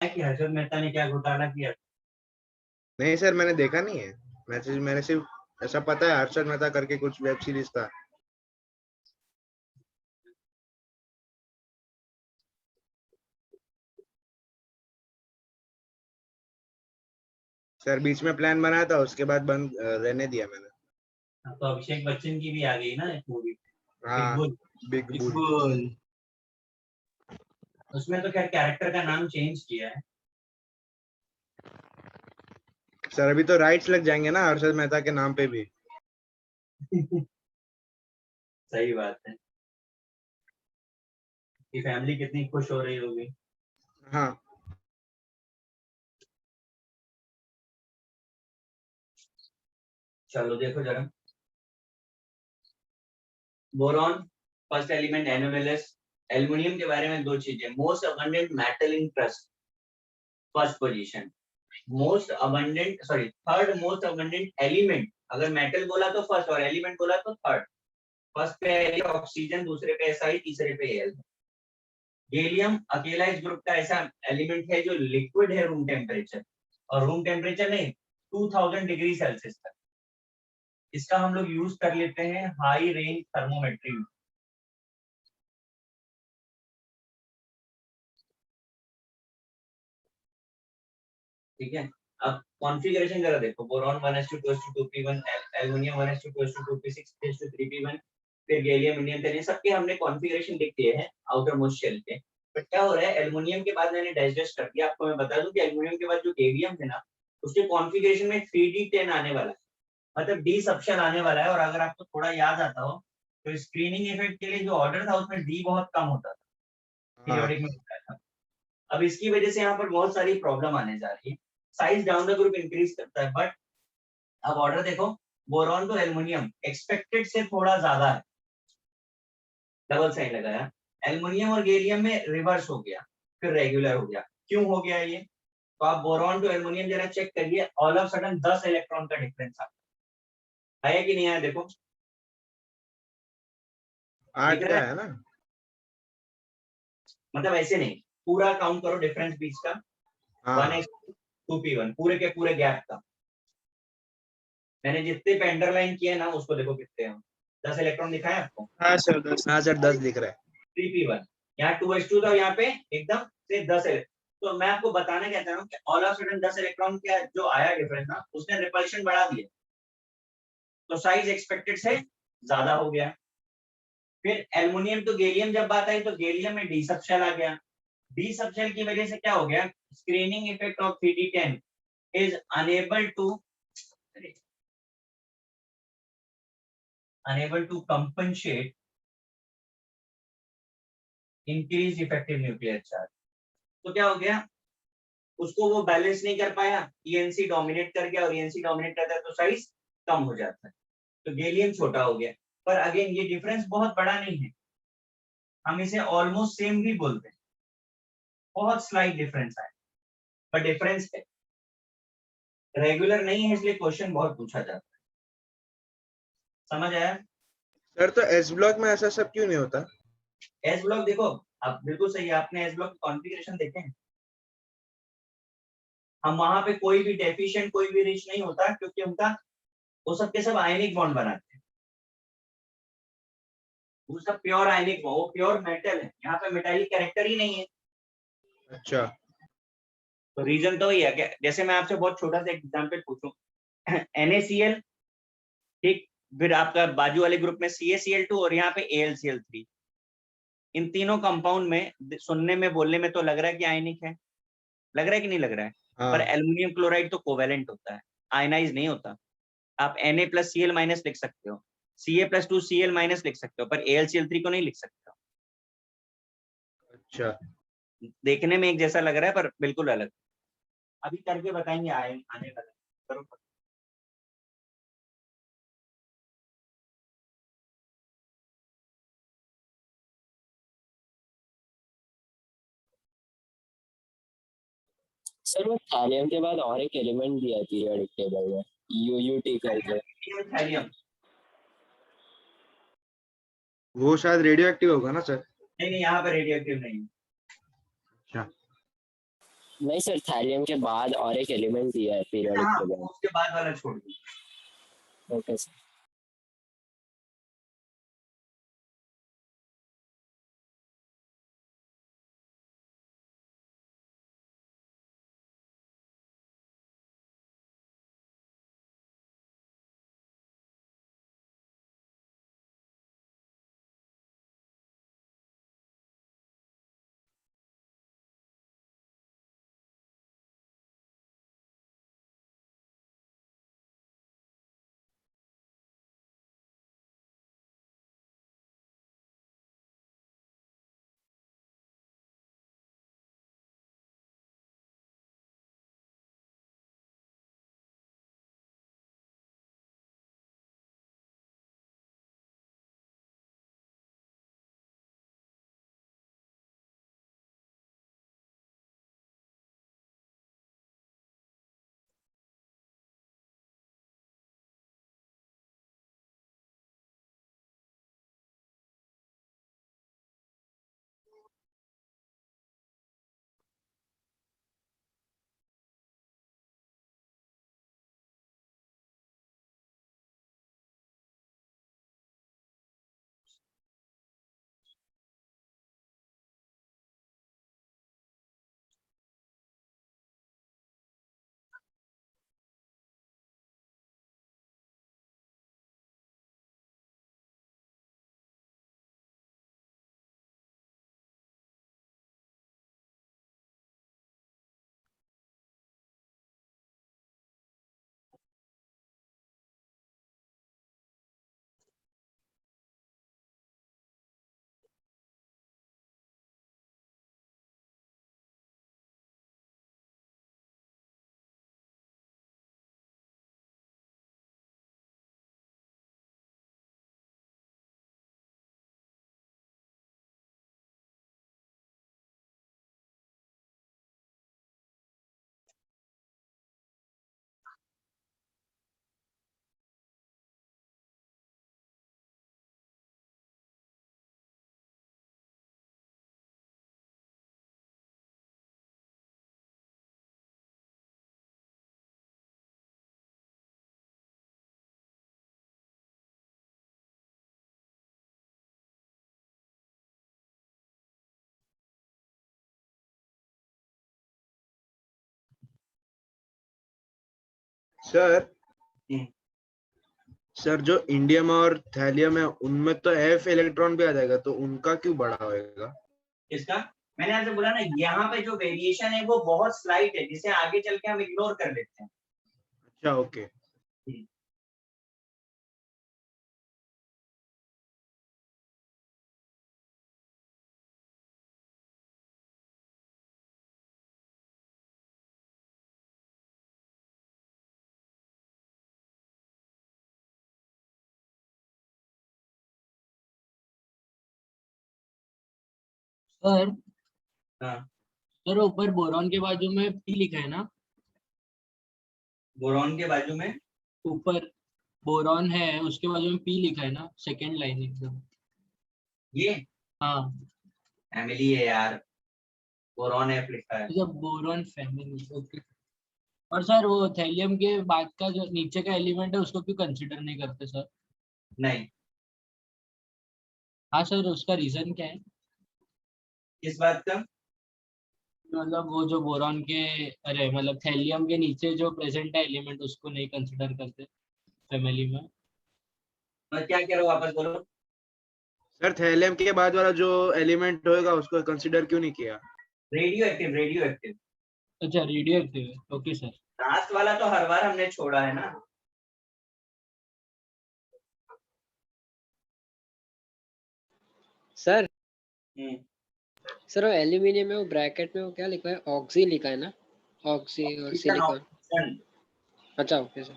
कि हर्षद मेहता ने क्या घोटाला किया? नहीं सर, मैंने देखा नहीं है मैसेज। मैंने सिर्फ ऐसा पता है हर्षद मेहता करके कुछ वेब सीरीज था। सर बीच में प्लान बनाया था, उसके बाद बंद रहने दिया मैंने। तो अभिषेक बच्चन की भी आ गई ना एक मूवी, बिग हाँ, bull. Big big bull. Bull उसमें तो खैर कैरेक्टर का नाम चेंज किया है। सर अभी तो राइट्स लग जाएंगे ना हर्षद मेहता के नाम पे भी। सही बात है कि फैमिली कितनी खुश हो रही होगी। हाँ चलो देखो जरा, boron first element NMLS। Aluminium के बारे में दो चीजें, most abundant metal in trust first position, most abundant sorry third most abundant element. अगर मेटल बोला तो फर्स्ट और एलिमेंट बोला तो थर्ड। फर्स्ट पे ऑक्सीजन, दूसरे पे SI, तीसरे पे Al। गैलियम अकेला इस ग्रुप का ऐसा एलिमेंट है जो लिक्विड है रूम टेम्परेचर, और रूम टेम्परेचर नहीं 2000 डिग्री सेल्सियस तक। इसका हम लोग यूज कर लेते हैं हाई रेंज थर्मोमेट्री में। ठीक है, अब कॉन्फ़िगरेशन जरा देखो, boron 1s2 2s2 2p1, aluminium 1s2 2s2 2p6 3s2 3p1, फिर गैलियम इंडियम 10, सबके हमने कॉन्फ़िगरेशन लिख दिए हैं आउटर मोस्ट शेल के। बट क्या हो रहा है, एल्युमिनियम के बाद मैंने डाइजेस्ट कर दिया। आपको मैं बता दूं कि एल्युमिनियम के बाद जो गैलियम है ना, उसके कॉन्फ़िगरेशन में 3d10 आने वाला है, मतलब डी सबशेल आने वाला है। और अगर आपको थोड़ा याद आता हो तो स्क्रीनिंग इफेक्ट के लिए जो ऑर्डर था उसमें डी बहुत कम होता था, हाँ पीरियोडिक में होता था। अब इसकी वजह से यहाँ पर बहुत सारी प्रॉब्लम आने जा रही है। Size down the group increase करता है, बट अब ऑर्डर देखो, बोरॉन तो एल्युमिनियम एक्सपेक्टेड से थोड़ा ज्यादा है, डबल साइन लगाया। एल्युमिनियम और गैलियम में रिवर्स हो गया, फिर रेगुलर हो गया। क्यों हो गया ये? तो आप बोरॉन टू एल्युमिनियम जरा चेक करिए, ऑल ऑफ सडन 10 इलेक्ट्रॉन का डिफरेंस आया कि नहीं आया? देखो, 8 दिख रहा का है? है ना। मतलब ऐसे नहीं, पूरा काउंट करो डिफरेंस बीच का, हाँ 1s2p1 पूरे के पूरे गैप का। मैंने जितने पे अंडरलाइन किए ना उसको देखो कितने हैं। 10 इलेक्ट्रॉन दिखाए आपको? हाँ सर 10, हाँ सर 10 दिख रहा है। 3p1, यहाँ 2s2 था, यहाँ पे एकदम से 10 इलेक्ट्रॉन। तो मैं आपको बताना क्या चाह रहा हूँ कि ऑल ऑफ सडन 10 इलेक्ट्रॉन का जो आया डिफरेंस ना, उसने रिपल्शन बढ़ा दिया, तो साइज एक्सपेक्टेड से ज्यादा हो गया। फिर एल्युमिनियम टू गैलियम जब बात आई तो गैलियम में डी सबशेल आ गया। डी सबशेल की वजह से क्या हो गया, screening effect of 3d10 is unable to compensate increased effective nuclear charge। तो क्या हो गया, उसको वो बैलेंस नहीं कर पाया, ENC डोमिनेट कर गया, और ENC डोमिनेट करता है तो साइज कम हो जाता है, तो गैलियम छोटा हो गया। पर अगेन ये डिफरेंस बहुत बड़ा नहीं है, हम इसे ऑलमोस्ट सेम भी बोलते हैं, बहुत स्लाइट डिफरेंस है, पर डिफरेंस है, रेगुलर नहीं है, इसलिए क्वेश्चन बहुत पूछा जाता है। समझ आया? सर तो एस ब्लॉक में ऐसा सब क्यों नहीं होता? एस ब्लॉक देखो, आप बिल्कुल सही है, आपने एस ब्लॉक कॉन्फ़िगरेशन देखे हैं? हम वहां पे कोई भी डेफिशिएंट, कोई भी रिच नहीं होता, क्योंकि उनका वो सब के सब आयनिक बॉन्ड बनाते हैं, वो सब प्योर आयनिक बॉन्ड, वो प्योर मेटल है, यहाँ पे मेटालिक कैरेक्टर ही नहीं है। अच्छा। तो रीजन तो ये है कि जैसे मैं आपसे बहुत छोटा सा एग्जांपल पूछूं, NaCl, ठीक, फिर आपका बाजू वाले ग्रुप में CaCl2 और यहाँ पे AlCl3, इन तीनों कंपाउंड में सुनने में बोलने में तो लग रहा है कि आयनिक है, लग रहा है कि नहीं लग रहा है? पर हाँ एल्युमिनियम क्लोराइड तो कोवेलेंट होता है, आयनाइज नहीं होता। आप Na+Cl- लिख सकते हो, Ca+2Cl- लिख सकते हो, पर AlCl3 को नहीं लिख सकते हो। अच्छा। देखने में एक जैसा लग रहा है पर बिल्कुल अलग। अभी करके बताएंगे, आने वाला करो। सर वो थैलियम के बाद और एक एलिमेंट दिया है पीरियोडिक टेबल में, UUT करके। थैलियम वो शायद रेडियो एक्टिव होगा ना सर? नहीं, यहाँ पे रेडियो एक्टिव नहीं है। अच्छा। नहीं सर, थैलियम के बाद और एक एलिमेंट दिया है पीरियोडिक हाँ, टेबल। उसके बाद वाला छोड़ दो। Okay sir. सर हम्म, सर जो इंडियम और थैलियम है उनमें तो एफ इलेक्ट्रॉन भी आ जाएगा, तो उनका क्यों बड़ा होएगा? किसका? मैंने आपसे बोला ना, यहाँ पे जो वेरिएशन है वो बहुत स्लाइट है, जिसे आगे चल के हम इग्नोर कर लेते हैं। अच्छा ओके। हम्म, सर हाँ, सर ऊपर बोरॉन के बाजू में पी लिखा है ना? बोरॉन के बाजू में ऊपर बोरॉन है, उसके बाजू में पी लिखा है ना, सेकंड लाइन एकदम। ये हाँ, फैमिली है यार, बोरॉन एफ लिखा है। तो बोरॉन फैमिली, ओके। और सर वो थैलियम के बाद का जो नीचे का एलिमेंट है उसको क्यों कंसीडर नहीं करते सर? नहीं, हाँ सर, उसका रीजन क्या है? किस बात का? मतलब वो जो बोरॉन के, अरे मतलब थैलियम के नीचे जो प्रेजेंट है एलिमेंट उसको नहीं कंसीडर करते फैमिली में। मैं क्या कह रहा हूँ, वापस बोलो। सर थैलियम के बाद वाला जो एलिमेंट होएगा उसको कंसीडर क्यों नहीं किया? Radio active, radio active. अच्छा, रेडियो एक्टिव है, ओके सर। लास्ट वाला तो हर बार हमने छोड़ा है ना। सर हम्म, सर वो एल्यूमिनियम में वो ब्रैकेट में वो क्या लिखा है, ऑक्सी लिखा है ना? ऑक्सी और ऑक्सीजन, सिलिकॉन। ऑक्सीजन। अच्छा ओके सर।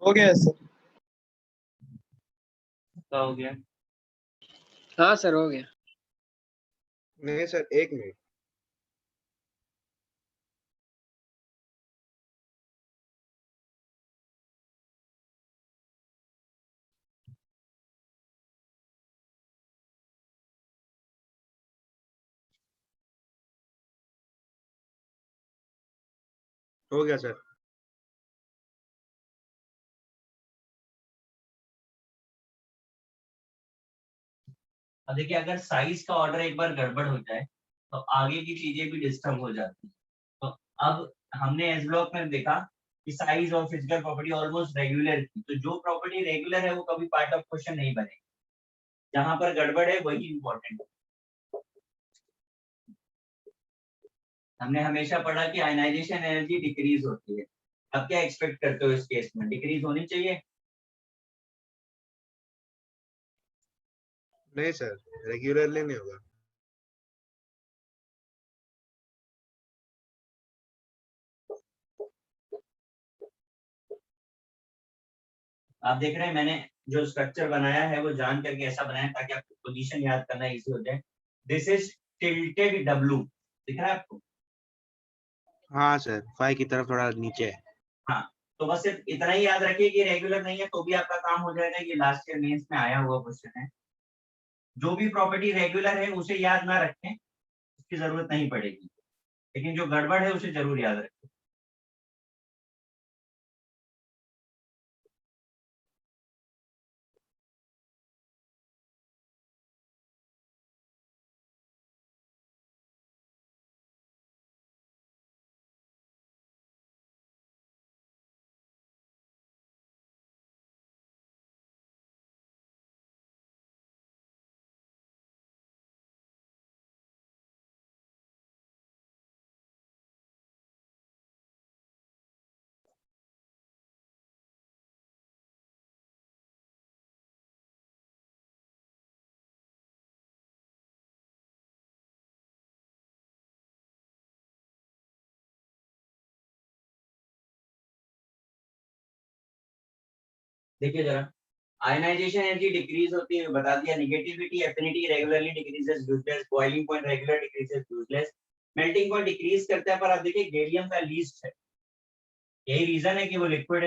हो गया है सर। क्या हो गया? हाँ सर हो गया। नहीं सर, 1 मिनट। हो गया सर। अब देखिए, अगर साइज का ऑर्डर एक बार गड़बड़ हो जाए तो आगे की चीजें भी डिस्टर्ब हो जाती है। तो अब हमने एस ब्लॉक में देखा कि साइज और फिजिकल प्रॉपर्टी ऑलमोस्ट रेगुलर थी, तो जो प्रॉपर्टी रेगुलर है वो कभी पार्ट ऑफ क्वेश्चन नहीं बने। जहां पर गड़बड़ है वही इंपॉर्टेंट है। हमने हमेशा पढ़ा कि आयनाइजेशन एनर्जी डिक्रीज होती है। अब क्या एक्सपेक्ट करते हो इस केस में, डिक्रीज होनी चाहिए? नहीं सर, रेगुलरली नहीं होगा। आप देख रहे हैं मैंने जो स्ट्रक्चर बनाया है वो जान करके ऐसा बनाया ताकि आपको पोजीशन याद करना इजी हो जाए। दिस इज टिल्टेड डब्लू, दिख रहा है आपको? हाँ सर, 5 की तरफ थोड़ा नीचे है। हाँ, तो बस सिर्फ इतना ही याद रखिए कि रेगुलर नहीं है तो भी आपका काम हो जाएगा। ये लास्ट ईयर मेंस में आया हुआ क्वेश्चन है। जो भी प्रॉपर्टी रेगुलर है उसे याद ना रखें, उसकी जरूरत नहीं पड़ेगी, लेकिन जो गड़बड़ है उसे जरूर याद रखें। देखिए जरा, आयनाइजेशन एनर्जी डिक्रीज होती है, बता दिया। Negativity affinity regularly decreases, useless. Boiling point regular decreases, useless. Melting point decrease करता है, पर आप देखिए गैलियम का लीस्ट है, यही रीजन है कि वो लिक्विड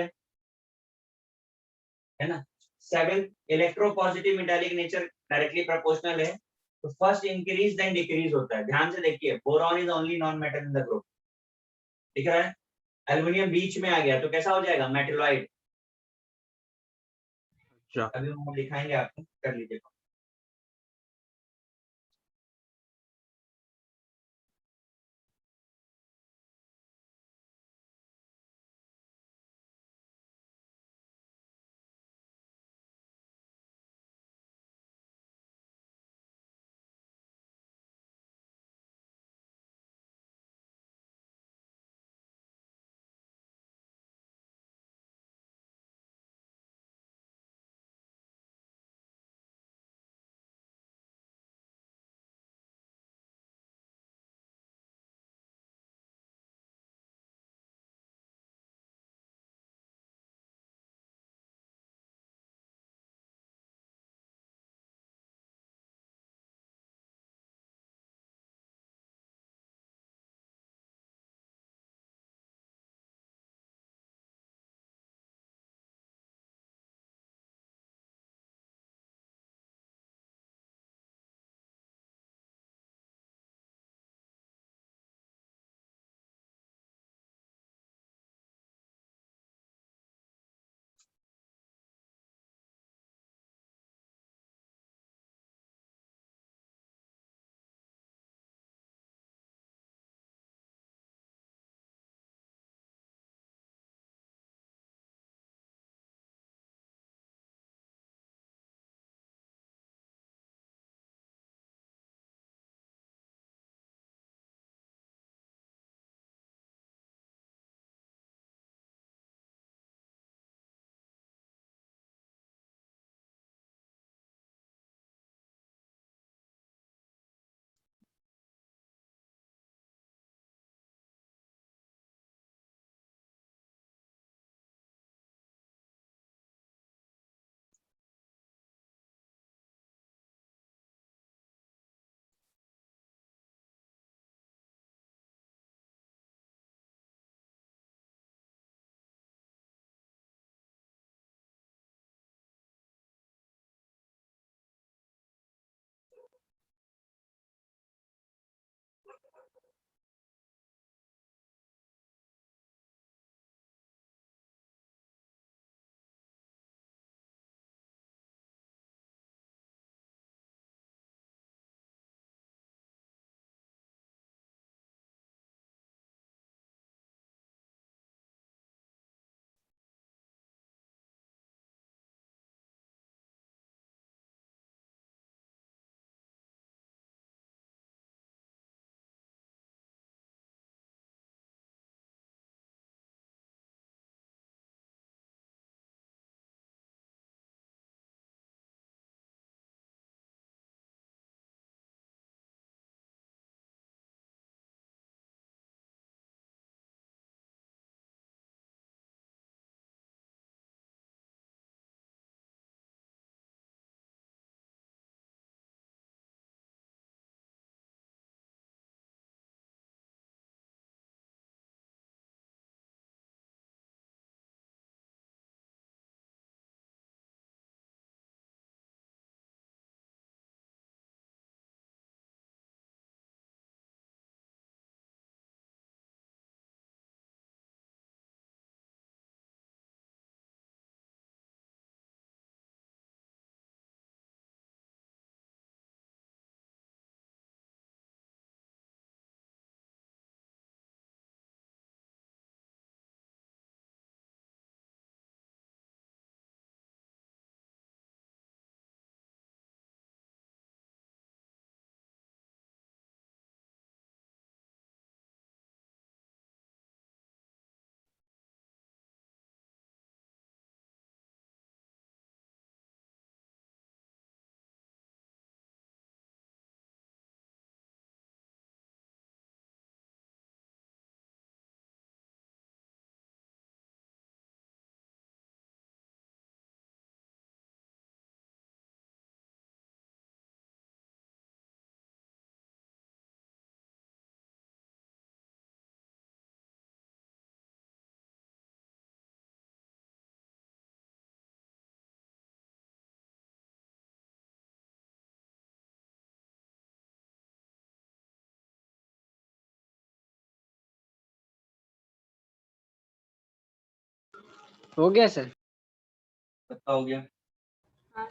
है ना। 7, electropositive metallic nature directly proportional है, तो फर्स्ट इंक्रीज देन डिक्रीज होता है। ध्यान से देखिए, boron is only non metal in the group, दिख रहा है? एल्युमिनियम बीच में आ गया तो कैसा हो जाएगा, मेटलॉइड। अच्छा। अभी हम दिखाएंगे आपको, कर लीजिए। हो गया सर। पक्का हो गया? हाँ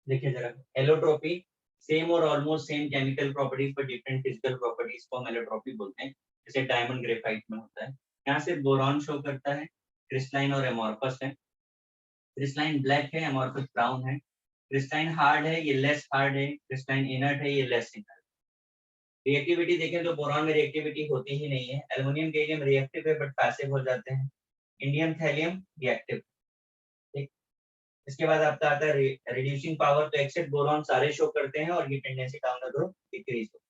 देखिए जरा, एलोट्रोपी सेम और ऑलमोस्ट सेम केमिकल प्रॉपर्टीज पर डिफरेंट फिजिकल प्रॉपर्टीज को हम एलोट्रोपी बोलते हैं, जैसे डायमंड ग्रेफाइट में होता है। यहाँ से बोरॉन शो करता है, क्रिस्टलाइन और एमॉर्फस है। क्रिस्टलाइन ब्लैक है, एमॉर्फस ब्राउन है। क्रिस्टलाइन हार्ड है, ये लेस हार्ड है। क्रिस्टलाइन इनर्ट है, ये लेस इनर्ट। रिएक्टिविटी देखें तो बोरॉन में रिएक्टिविटी होती ही नहीं है। एल्युमिनियम गैलियम रिएक्टिव है बट पैसिव हो जाते हैं। Indium thallium reactive. ठीक, इसके बाद आपका आता है रिड्यूसिंग पावर, तो एक्सेप्ट बोरॉन सारे शो करते हैं और ये tendency down the group decrease हो।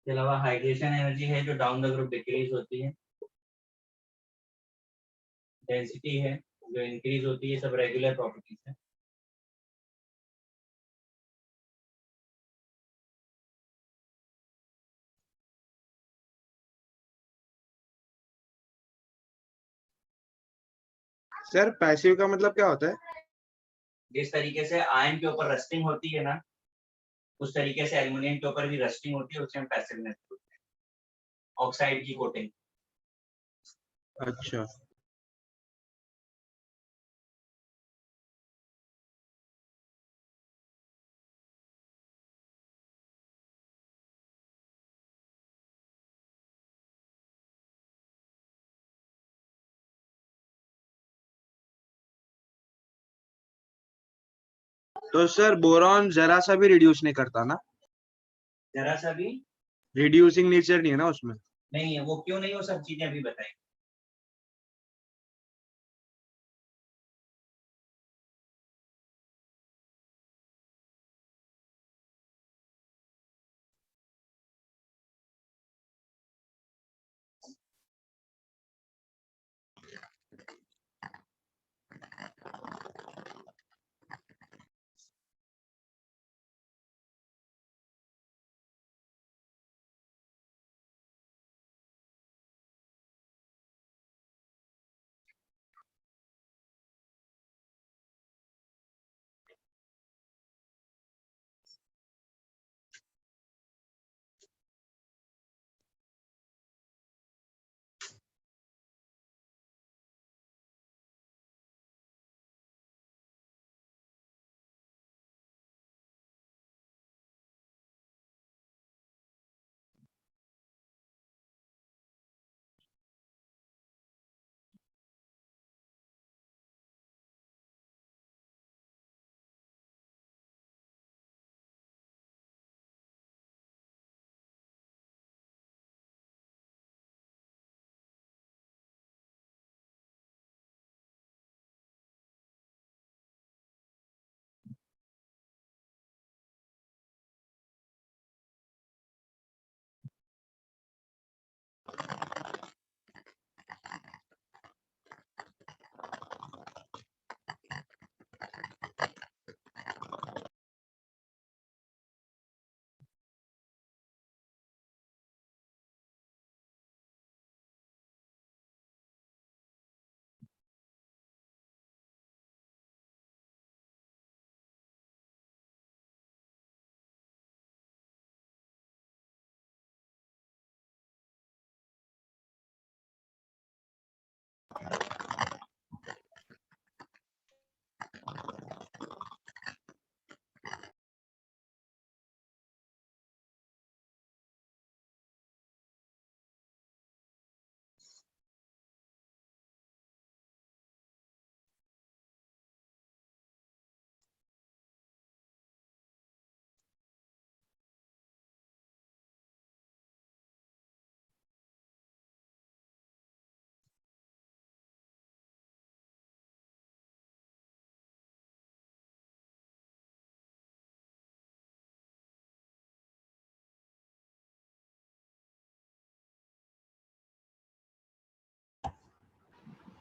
इसके अलावा हाइड्रेशन एनर्जी है जो डाउन द ग्रुप डिक्रीज होती है। डेंसिटी है जो इंक्रीज होती है, सब रेगुलर प्रॉपर्टीज है। सर पैसिव का मतलब क्या होता है? जिस तरीके से आयन के ऊपर रस्टिंग होती है ना, उस तरीके से एल्युमिनियम के ऊपर भी रस्टिंग होती है, उसमें पैसिवनेस होती है, ऑक्साइड की कोटिंग। अच्छा। तो सर बोरॉन जरा सा भी रिड्यूस नहीं करता ना? जरा सा भी रिड्यूसिंग नेचर नहीं है ना उसमें? नहीं है। वो क्यों नहीं, वो सब चीजें अभी बताएं।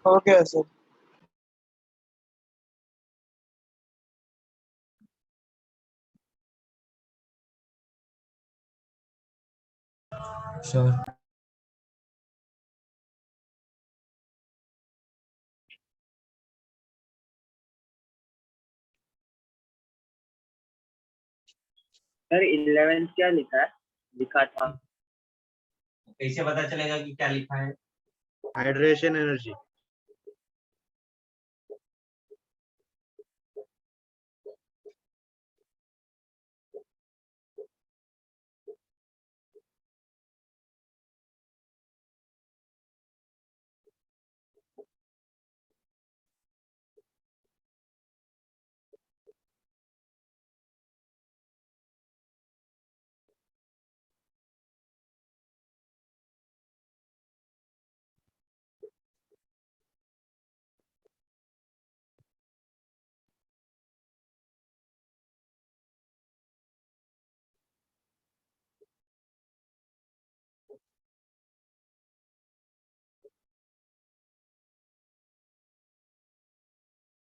हो गया सर। श्योर। सर 11 क्या लिखा था? कैसे पता चलेगा कि क्या लिखा है? Hydration energy.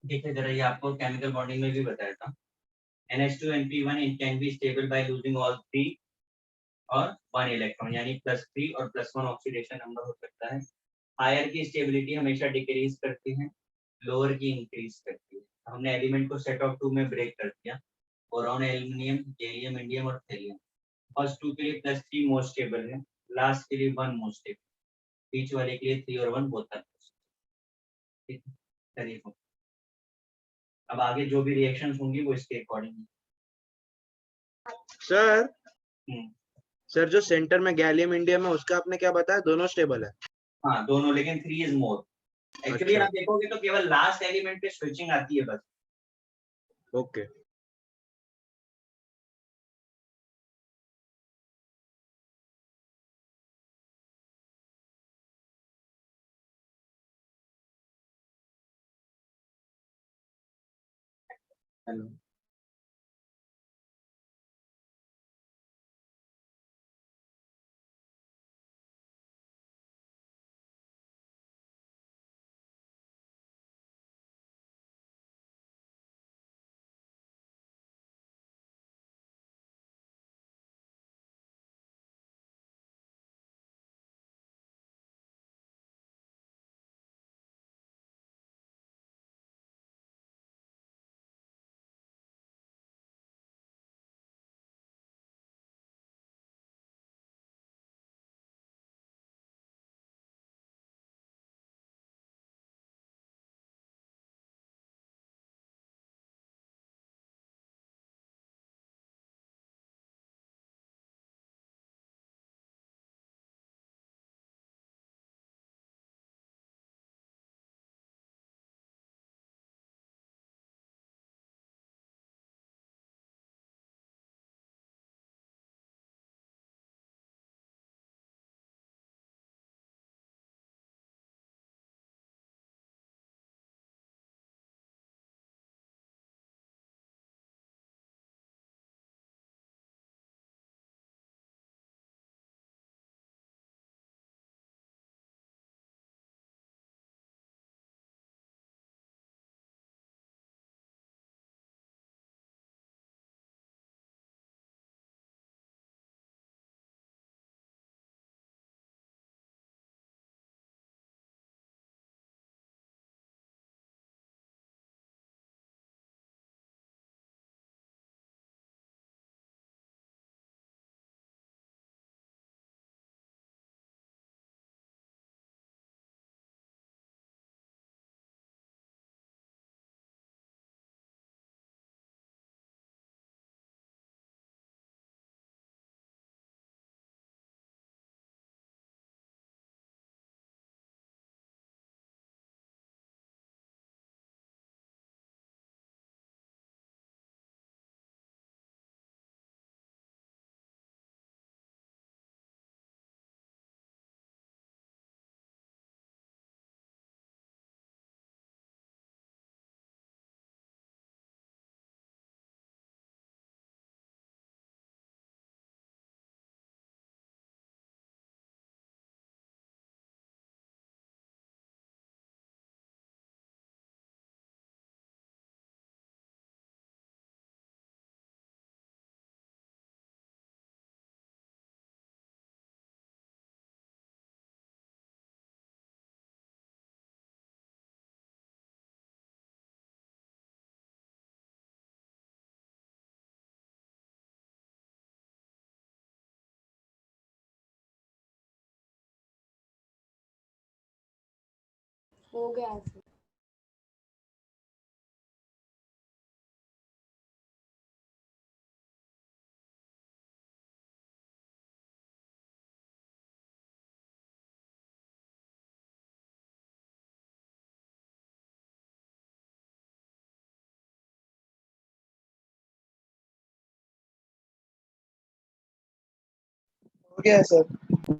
देखिए जरा, ये आपको केमिकल बॉन्डिंग में भी बताया था। NH2 NP1 can be stable by losing all three और वन इलेक्ट्रॉन, यानी +3 और +1 ऑक्सीडेशन नंबर हो सकता है। हायर की स्टेबिलिटी हमेशा डिक्रीज करती है, लोअर की इंक्रीज करती है। हमने एलिमेंट को सेट ऑफ 2 में ब्रेक कर दिया, बोरॉन, एल्युमिनियम, गैलियम, इंडियम और थेलियम। फर्स्ट 2 के लिए +3 मोस्ट स्टेबल है, लास्ट के लिए 1 मोस्ट स्टेबल, बीच वाले के लिए 3 और 1 बोथ आर। ठीक है, चलिए अब आगे जो भी रिएक्शंस होंगी वो इसके अकॉर्डिंग। सर हम्म, सर जो सेंटर में गैलियम इंडियम है उसका आपने क्या बताया, दोनों स्टेबल है? हाँ दोनों, लेकिन 3 इज मोर। एक्चुअली अच्छा। आप देखोगे तो केवल लास्ट एलिमेंट पे स्विचिंग आती है बस। ओके। हेलो। हो गया ऐसे। हो गया सर।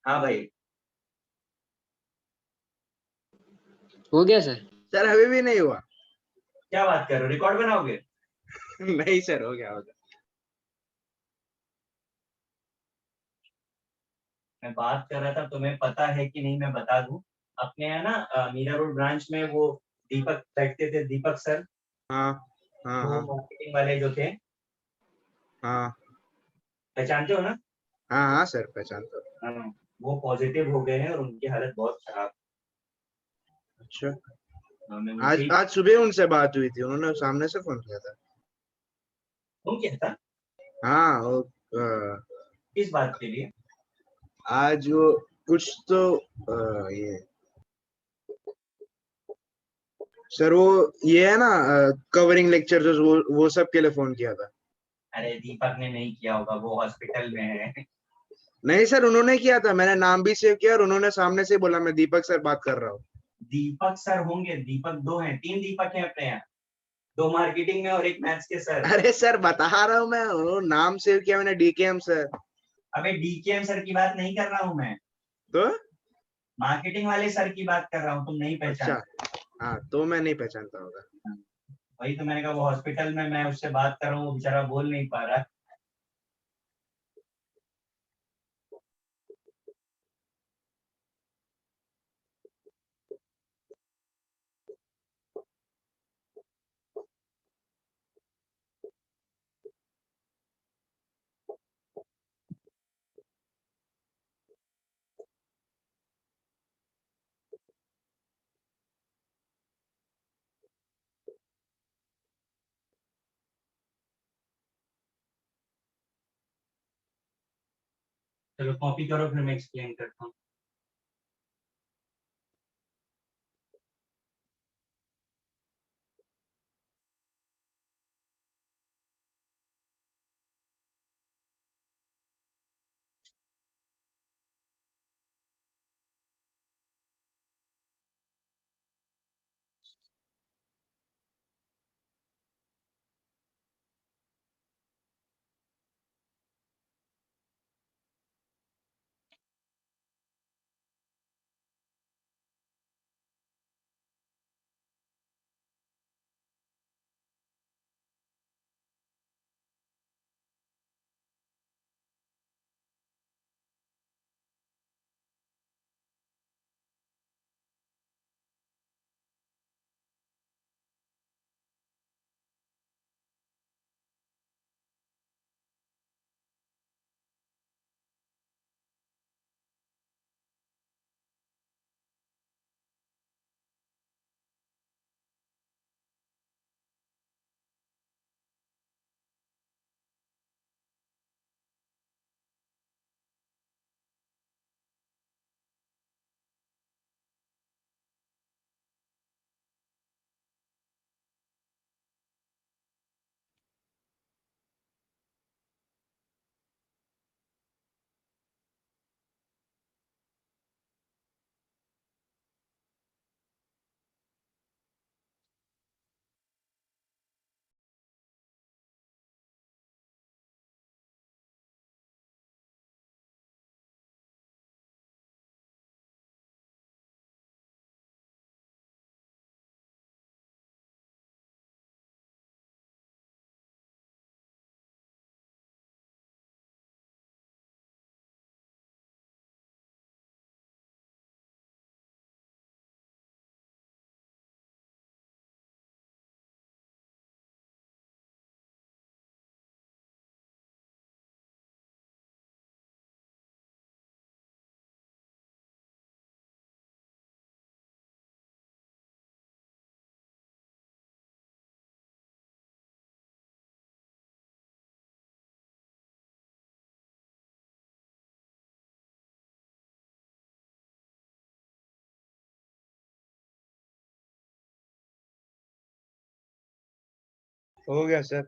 हाँ भाई। हो गया सर। सर अभी भी नहीं हुआ। क्या बात कर रहे हो, रिकॉर्ड बनाओगे? नहीं सर, हो गया हो गया। मैं बात कर रहा था, तुम्हें पता है कि नहीं मैं बता दूं। अपने यहाँ ना मीरा रोड ब्रांच में वो दीपक बैठते थे, दीपक सर। हाँ हाँ वो हाँ मार्केटिंग वाले जो थे, हाँ पहचानते हो ना? हाँ हाँ सर, पहचानता हूँ। हाँ, वो पॉजिटिव हो गए हैं और उनकी हालत बहुत खराब। अच्छा, मैं आज उनसे ही। आज सुबह उनसे बात हुई थी, उन्होंने सामने से फोन किया था। तुम क्या था? हाँ वो अ, किस बात के लिए? आज वो कुछ तो ये सर, वो ये है ना, कवरिंग लेक्चर, वो सब के लिए फोन किया था। अरे दीपक ने नहीं किया होगा, वो हॉस्पिटल में है। नहीं सर, उन्होंने किया था, मैंने नाम भी सेव किया और उन्होंने सामने से बोला मैं दीपक सर बात कर रहा हूँ। दीपक सर होंगे, दीपक दो हैं, तीन दीपक हैं अपने यहाँ। दो मार्केटिंग में और एक मैथ्स के सर। अरे सर बता रहा हूँ मैं, वो नाम सेव किया मैंने, डीकेएम सर। अबे डीकेएम सर की बात नहीं कर रहा हूँ मैं, तो मार्केटिंग वाले सर की बात कर रहा हूँ, तुम नहीं अच्छा, पहचान। हाँ तो मैं नहीं पहचानता होगा। वही तो मैंने कहा, वो हॉस्पिटल में मैं उससे बात कर रहा हूँ, वो बेचारा बोल नहीं पा रहा। चलो कॉपी करो फिर मैं एक्सप्लेन करता हूँ. हो गया सर.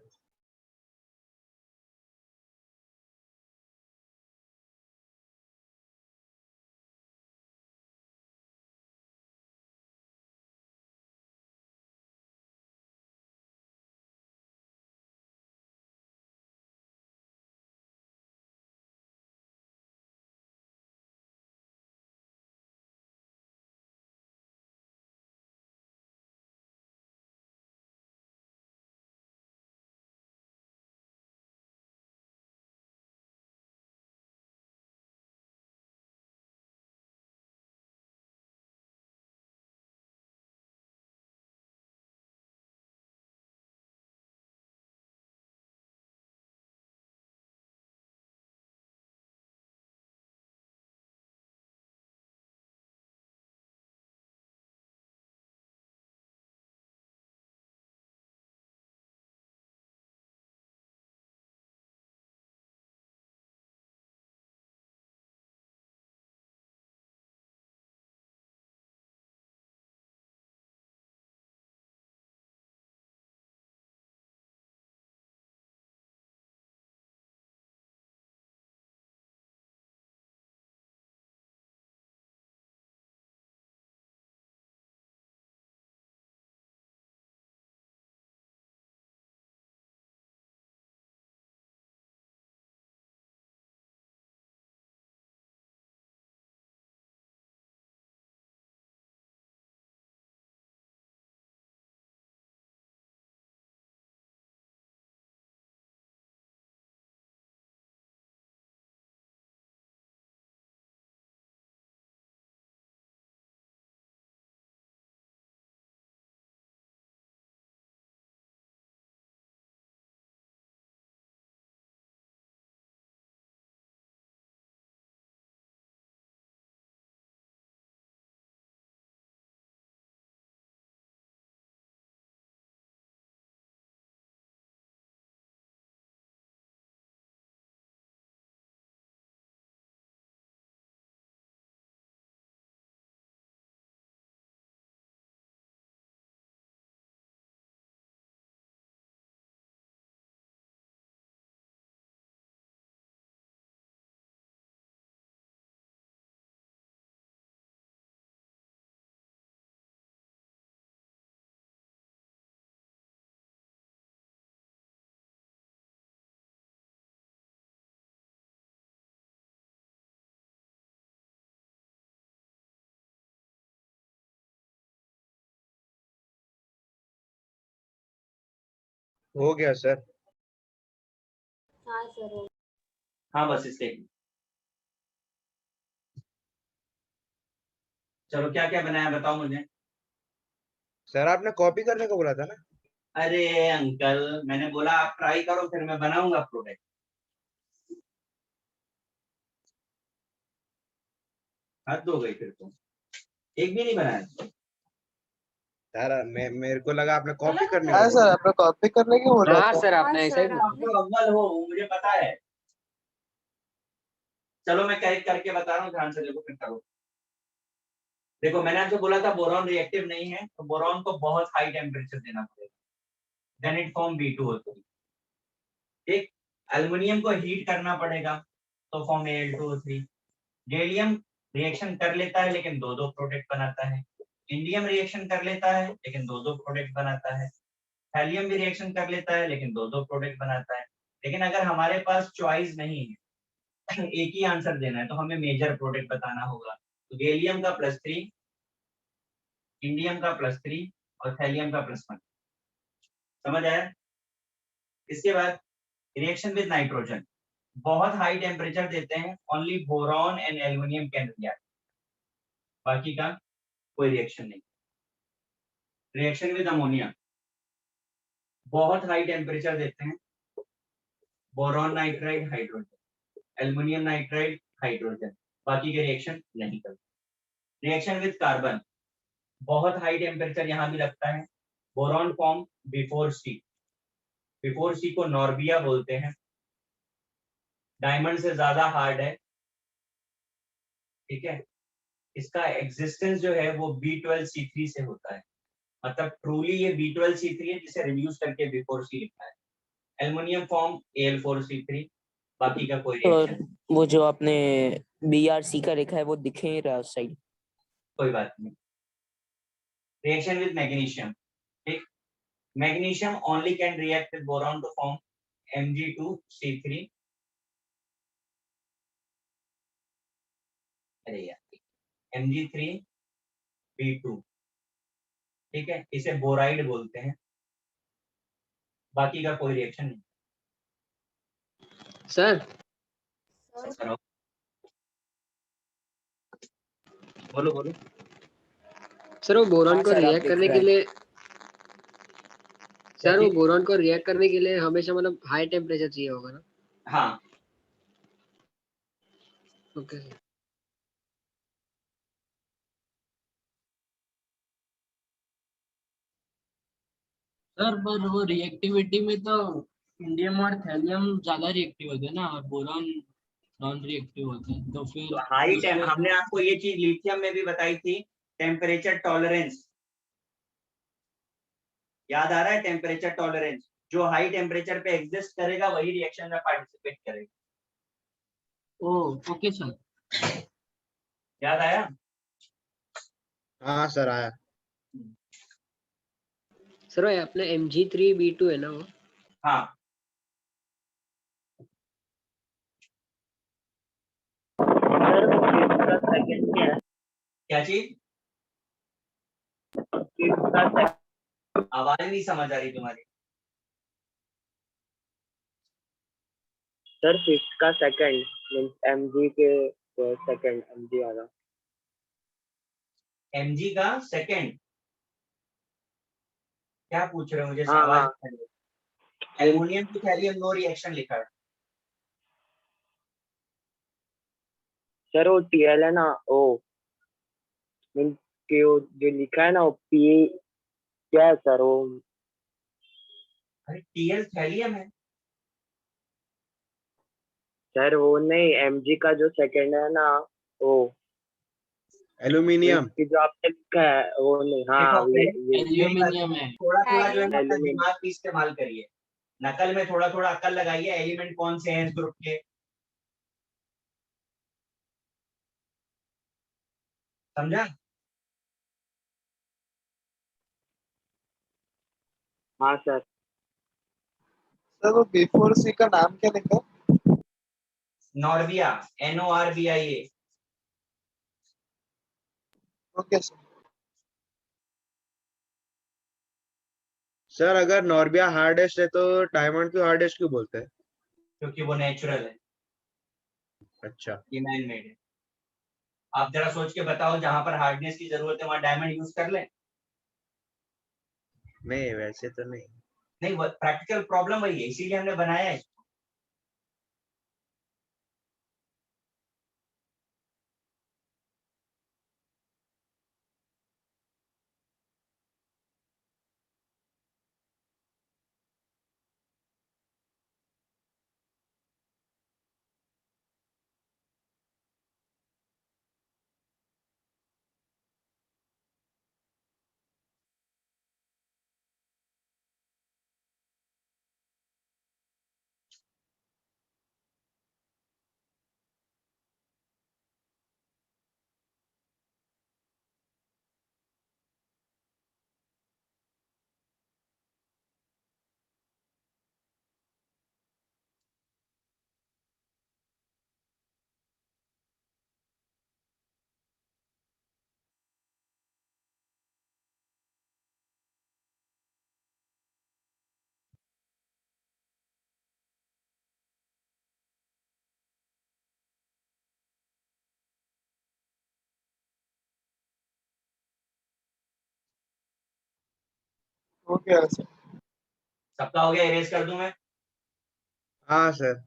हो गया सर। हाँ सर। हाँ बस इसके चलो क्या क्या बनाया बताओ मुझे। सर आपने कॉपी करने को बोला था ना। अरे अंकल मैंने बोला आप ट्राई करो फिर मैं बनाऊंगा प्रोडक्ट। हद हो गई फिर तो, एक भी नहीं बनाया। सर मेरे को लगा आपने कॉपी करने हाँ को सर बोला। आपने कॉपी करने की बोला हाँ था। सर हाँ आपने ऐसा ही सर, बोला। आप तो अव्वल हो वो मुझे पता है। चलो मैं करेक्ट करके बता रहा हूँ, ध्यान से देखो फिर करो। देखो मैंने आपसे बोला था बोरॉन रिएक्टिव नहीं है, तो बोरॉन को बहुत हाई टेम्परेचर देना पड़ेगा, देन इट फॉर्म B2 होती है। ठीक, एल्युमिनियम को हीट करना पड़ेगा तो फॉर्म Al2O3। गैलियम रिएक्शन कर लेता है लेकिन दो दो प्रोडक्ट बनाता है। इंडियम रिएक्शन कर लेता है लेकिन दो दो प्रोडक्ट बनाता है। हेलियम भी रिएक्शन कर लेता है लेकिन दो दो प्रोडक्ट बनाता है। लेकिन अगर हमारे पास चॉइस नहीं है एक ही आंसर देना है तो हमें मेजर प्रोडक्ट बताना होगा। तो गैलियम का +3, इंडियम का +3 और थैलियम का +1। समझ आया? इसके बाद रिएक्शन विद नाइट्रोजन, बहुत हाई टेम्परेचर देते हैं, only boron and aluminium can react, बाकी का कोई रिएक्शन नहीं। रिएक्शन विद अमोनिया, बहुत हाई टेम्परेचर देते हैं, boron nitride hydrogen, aluminium nitride hydrogen, बाकी के रिएक्शन नहीं करते। रिएक्शन विद कार्बन, बहुत हाई टेम्परेचर यहाँ भी लगता है, बोरॉन फॉर्म बिफोर सी, बिफोर सी को नॉर्बिया बोलते हैं, डायमंड से ज्यादा हार्ड है। ठीक है, इसका एग्जिस्टेंस जो है वो B12C3 से होता है, मतलब ट्रूली ये B12C3 है जिसे रिड्यूस करके बिफोर सी लिखा है। एल्युमिनियम फॉर्म Al4C3, बाकी का कोई और रिएक्शन वो जो आपने BRC का लिखा है वो दिखे नहीं रहा उस साइड। कोई बात नहीं। रिएक्शन विद मैग्नीशियम, ठीक, magnesium only can react with boron to form Mg2C3। अरे यार Mg3B2, ठीक है, इसे बोराइड बोलते हैं, बाकी का कोई रिएक्शन नहीं। सर करो, बोलो बोलो। सर वो बोरॉन हाँ को सर, अब रिएक्ट दिख करने रहा के है। लिए, क्या सर वो चीज? बोरॉन को रिएक्ट करने के लिए हमेशा मतलब हाई टेम्परेचर चाहिए होगा ना। हाँ ओके सर। सर पर वो रिएक्टिविटी में तो इंडियम और थैलियम ज्यादा रिएक्टिव होते हैं ना, और बोरॉन नॉन रिएक्टिव होते हैं, तो फिर तो हाई उसमें हमने आपको ये चीज लिथियम में भी बताई थी, टेम्परेचर टॉलरेंस, याद आ रहा है? टेम्परेचर टॉलरेंस, जो हाई टेम्परेचर पे एग्जिस्ट करेगा वही रिएक्शन में पार्टिसिपेट करेगा। Okay sir. याद आया? हाँ सर आया। सर वो अपने Mg3B2 है ना वो। हाँ क्या चीज? आवाज नहीं समझ आ रही तुम्हारी। सर फिफ्थ का सेकंड मींस MG के सेकंड MG वाला। Mg का सेकंड क्या पूछ रहे हो मुझे? हाँ आवाज हाँ aluminium to thallium no reaction लिखा है। सर वो TL है ना, ओ मींस के वो जो लिखा है ना वो PA क्या है सर वो? अरे Tl थैलियम है। सर वो नहीं, MG का जो सेकंड है ना वो एल्यूमिनियम। कि जो आपने लिखा है वो नहीं। हाँ देखो ये एल्यूमिनियम है। थोड़ा थोड़ा जो है ना अपना एल्यूमिनियम। दिमाग भी इस्तेमाल करिए, नकल में थोड़ा थोड़ा अकल लगाइए। एलिमेंट कौन से हैं इस ग्रुप के, समझा? हाँ सर। सर वो बिफोर सी का नाम क्या लिखा? नॉर्बिया, NORBIA। Okay sir. सर अगर नॉर्बिया हार्डेस्ट है तो डायमंड क्यों हार्डेस्ट क्यों बोलते हैं? क्योंकि वो नेचुरल है, अच्छा, ये मैन मेड है। आप जरा सोच के बताओ, जहां पर हार्डनेस की जरूरत है वहां डायमंड यूज कर लें? नहीं वैसे तो नहीं। नहीं, प्रैक्टिकल प्रॉब्लम वही है, इसीलिए हमने बनाया है। हो गया सर। सबका हो गया, इरेज कर दूं मैं? हाँ सर।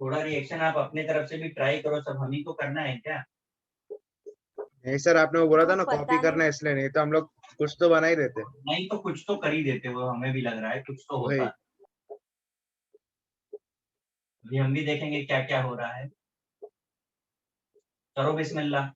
थोड़ा रिएक्शन आप अपने तरफ से भी ट्राई करो, सब हम ही को करना है क्या? नहीं सर, आपने वो बोला था तो ना पता कॉपी करना नहीं। है, इसलिए नहीं तो हम लोग कुछ तो बना ही देते। नहीं तो कुछ तो कर ही देते, वो हमें भी लग रहा है कुछ तो होता। वही। अभी हम भी देखेंगे क्या क्या हो रहा है। करो बिस्मिल्लाह।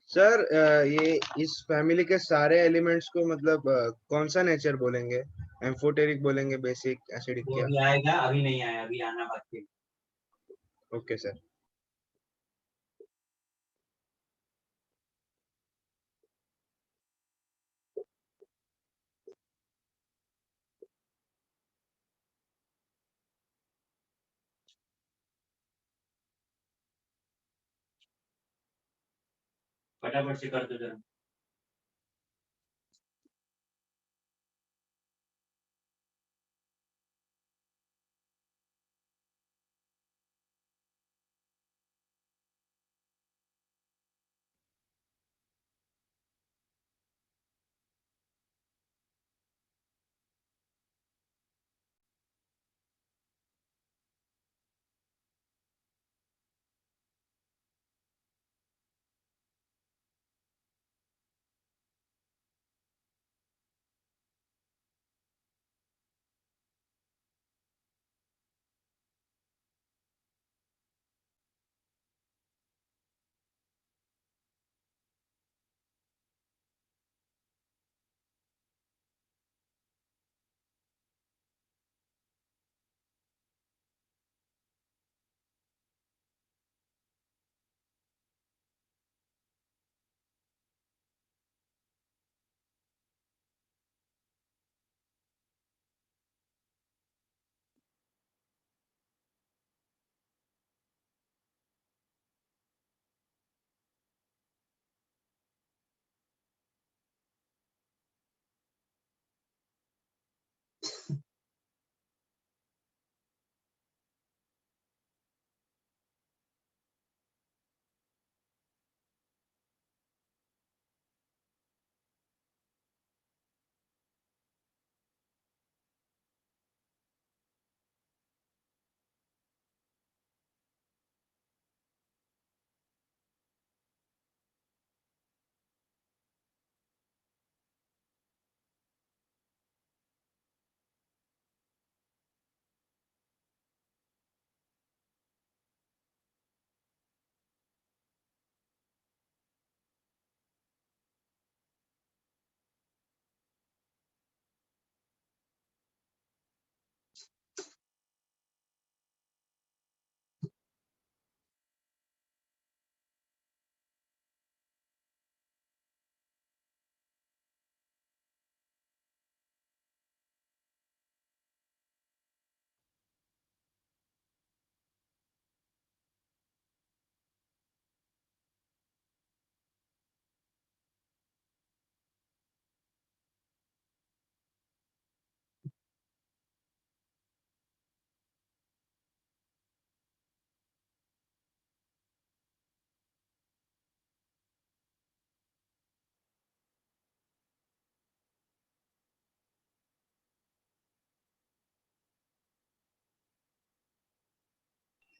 सर ये इस फैमिली के सारे एलिमेंट्स को मतलब कौन सा नेचर बोलेंगे? एम्फोटेरिक बोलेंगे, बेसिक, एसिडिक, वो क्या? अभी आएगा, अभी नहीं आया, अभी आना बाकी है। Okay sir. फटाफट से कर दो जरा।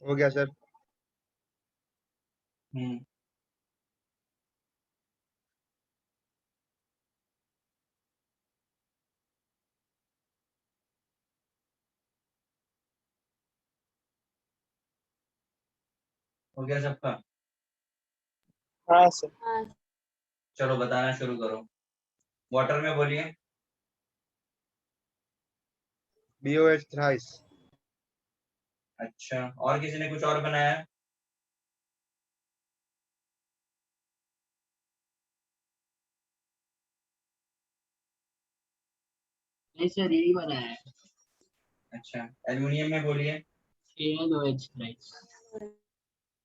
हो गया सर। हम्म। हो गया सबका? हाँ सर। चलो बताना शुरू करो। वाटर में बोलिए। BOH thrice. अच्छा, और किसी ने कुछ और बनाया है? नहीं सर यही बनाया है अच्छा, एल्युमिनियम में बोलिए। AlOH thrice.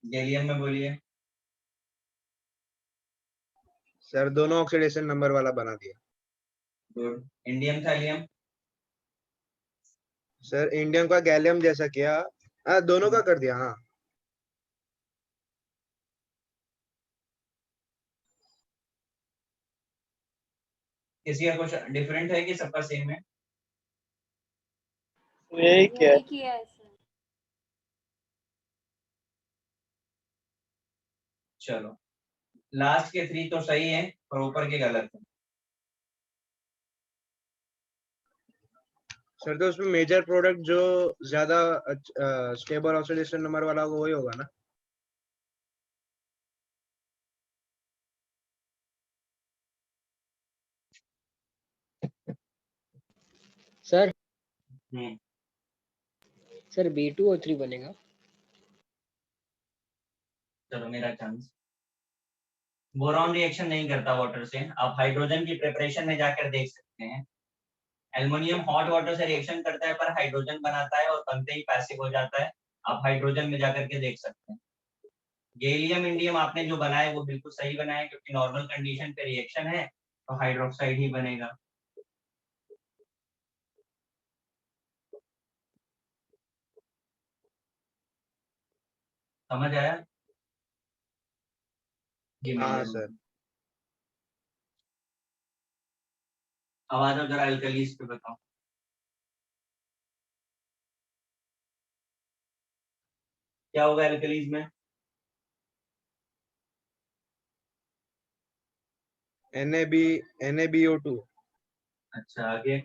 गैलियम में बोलिए। सर दोनों ऑक्सीडेशन नंबर वाला बना दिया। Good. Indium thallium. Sir indium का गैलियम जैसा किया। हाँ दोनों का कर दिया। हाँ किसी का कुछ डिफरेंट है कि सबका सेम है? यही क्या है? किया है सर। चलो, लास्ट के 3 तो सही है और ऊपर के गलत है। सर तो उसमें मेजर प्रोडक्ट जो ज्यादा स्टेबल ऑक्सीडेशन नंबर वाला होगा वही होगा ना। सर हम्म। सर B2O3 बनेगा। चलो मेरा चांस। बोरॉन रिएक्शन नहीं करता वाटर से, आप हाइड्रोजन की प्रिपरेशन में जाकर देख सकते हैं। एल्युमिनियम हॉट वाटर से रिएक्शन करता है पर हाइड्रोजन बनाता है और बनते ही पैसिव हो जाता है। आप हाइड्रोजन में जाकर के देख सकते हैं। गैलियम इंडियम आपने जो बनाया वो बिल्कुल सही बनाया है, क्योंकि नॉर्मल कंडीशन पे रिएक्शन है तो हाइड्रोक्साइड ही बनेगा। समझ आया? ये हाँ मेजर। सर। अब आ जाओ जरा एल्कलीज पे बताओ। क्या होगा एल्कलीज में? NaBO2 अच्छा, आगे?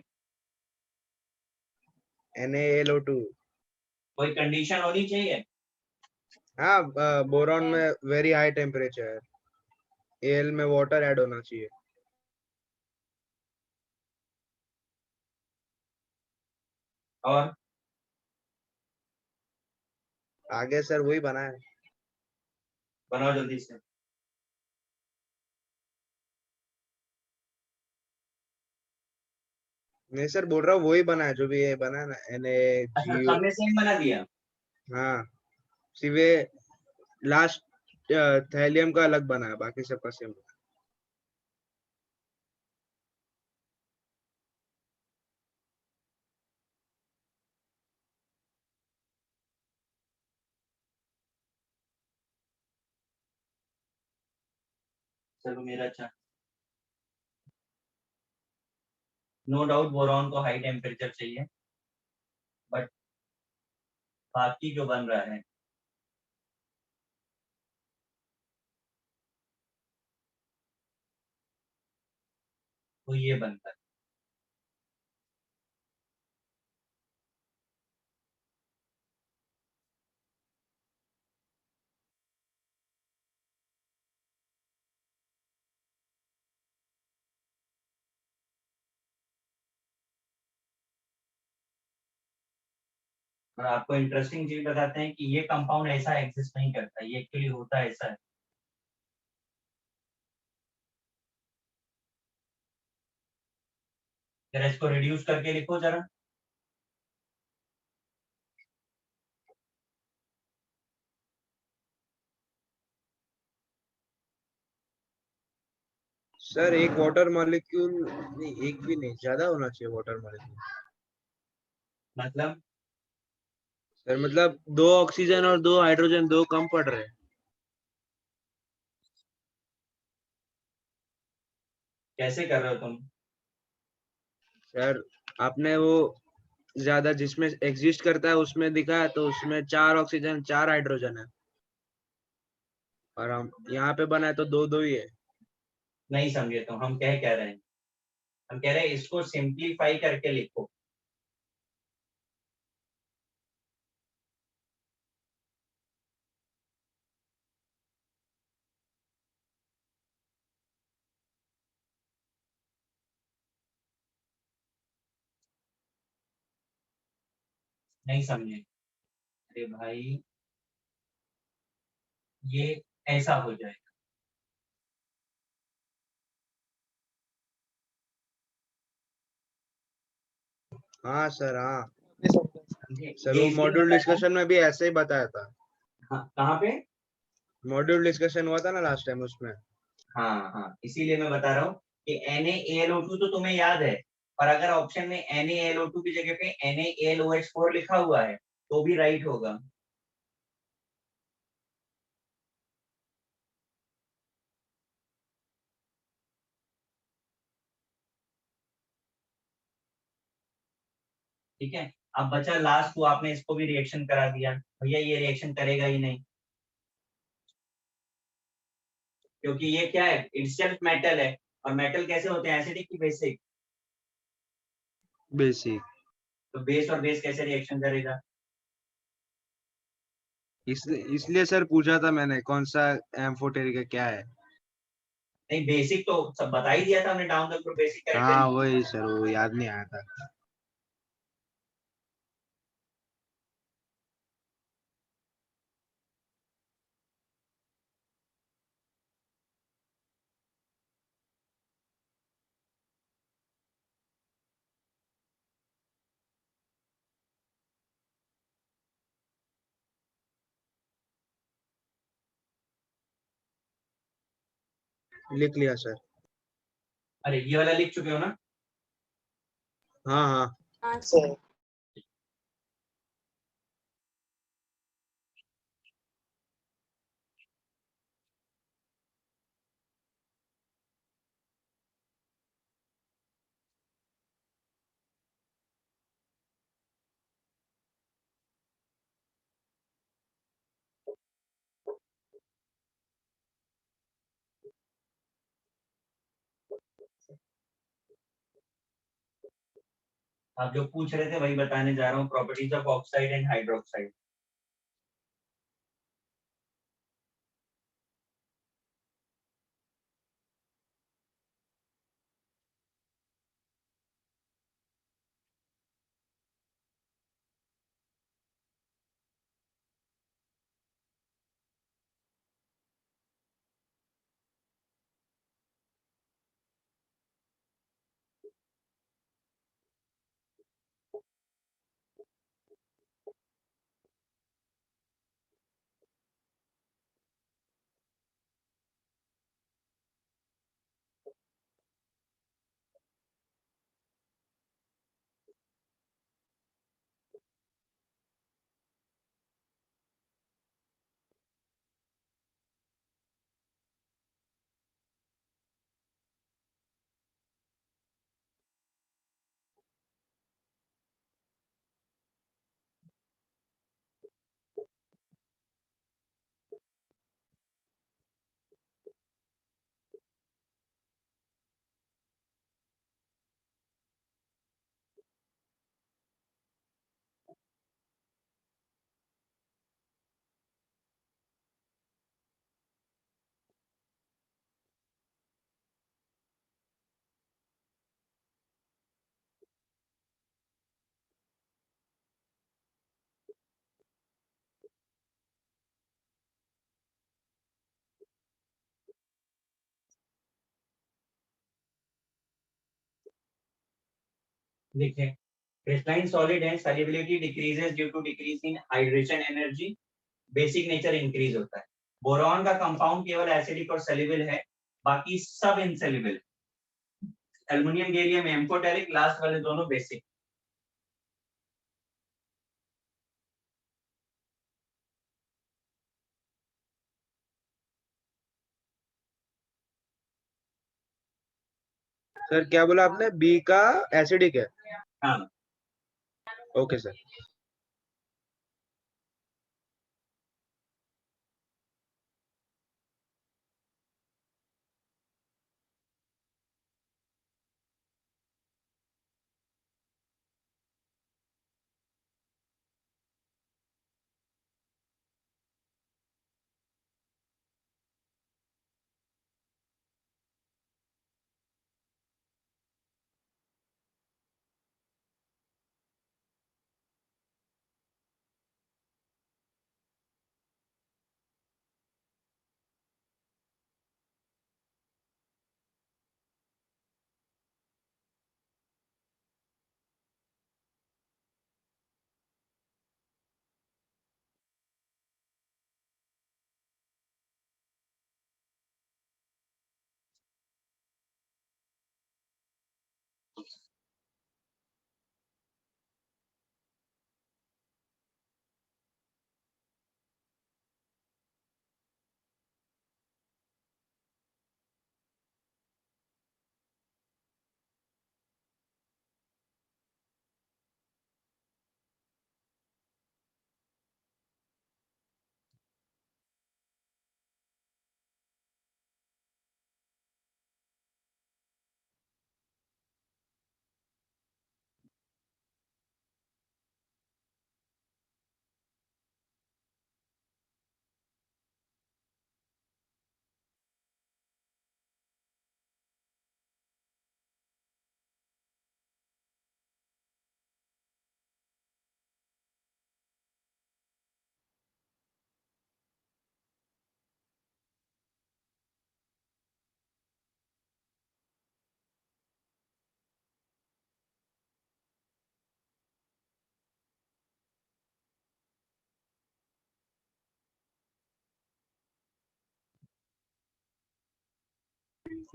NaLO2। कोई कंडीशन होनी चाहिए? हाँ बोरॉन में वेरी हाई टेम्परेचर, Al में वाटर ऐड होना चाहिए। और आगे सर वही बना है। बनाओ जल्दी से। नहीं सर बोल रहा हूँ वही बना है जो भी ये बना है ना अच्छा, NaGO। सब में सेम बना दिया। हाँ सिर्फ लास्ट थैलियम का अलग बना है, बाकी सबका सेम। चलो मेरा अच्छा। नो डाउट बोरॉन को हाई टेम्परेचर चाहिए, बट बाकी जो बन रहा है वो ये बनता है। और आपको इंटरेस्टिंग चीज बताते हैं कि ये कंपाउंड ऐसा एग्जिस्ट नहीं करता, ये एक्चुअली होता ऐसा है। जरा इसको रिड्यूस करके लिखो जरा। सर एक वाटर मॉलिक्यूल नहीं, एक भी नहीं, ज्यादा होना चाहिए वाटर मॉलिक्यूल। मतलब सर मतलब 2 ऑक्सीजन और 2 हाइड्रोजन, 2 कम पड़ रहे हैं। कैसे कर रहे हो तुम? सर आपने वो ज्यादा जिसमें एग्जिस्ट करता है उसमें दिखा है, तो उसमें 4 ऑक्सीजन 4 हाइड्रोजन है, और हम यहाँ पे बना है तो 2 2 ही है। नहीं समझे तो हम कह रहे हैं, हम कह रहे हैं इसको सिंप्लीफाई करके लिखो। नहीं समझे, अरे भाई ये ऐसा हो जाए। हाँ सर, हाँ नहीं समझा। समझे? सर, ये वो इसलिए मॉड्यूल बताया। डिस्कशन में भी ऐसे ही बताया था। हाँ, कहाँ पे? मॉड्यूल डिस्कशन हुआ था ना लास्ट टाइम, उसमें। हाँ हाँ, इसीलिए मैं बता रहा हूँ कि NaAlO2 तो तुम्हें याद है, और अगर ऑप्शन में NaAlO2 की जगह पे NaAlOH4 लिखा हुआ है तो भी राइट होगा। ठीक है, अब बचा लास्ट को, आपने इसको भी रिएक्शन करा दिया, भैया ये रिएक्शन करेगा ही नहीं, क्योंकि ये क्या है, इट्सेल्फ मेटल है, और मेटल कैसे होते हैं, एसिडिक की बेसिक? बेसिक। तो बेस और बेस कैसे रिएक्शन करेगा? इसलिए सर पूछा था मैंने कौन सा एम्फोटेरिक है, क्या है। नहीं, बेसिक तो सब बता ही दिया था हमने, डाउन द ग्रुप बेसिक हाँ कैरेक्टर। वही सर, वो याद नहीं आया था। लिख लिया सर। अरे ये वाला लिख चुके हो ना? हाँ हाँ। हाँ सर। आप जो पूछ रहे थे वही बताने जा रहा हूँ, properties of oxide and hydroxide. लिखें, क्रिस्टलाइन सॉलिड है, solubility decreases due to decrease in hydration energy, basic nature increase होता है। बोरॉन का कंपाउंड केवल एसिडिक और सेल्युबल है, बाकी सब इनसेल्युबल। एल्युमिनियम गैलियम एम्फोटेरिक, लास्ट वाले दोनों बेसिक। सर क्या बोला आपने, बी का एसिडिक है? हाँ, ओके सर।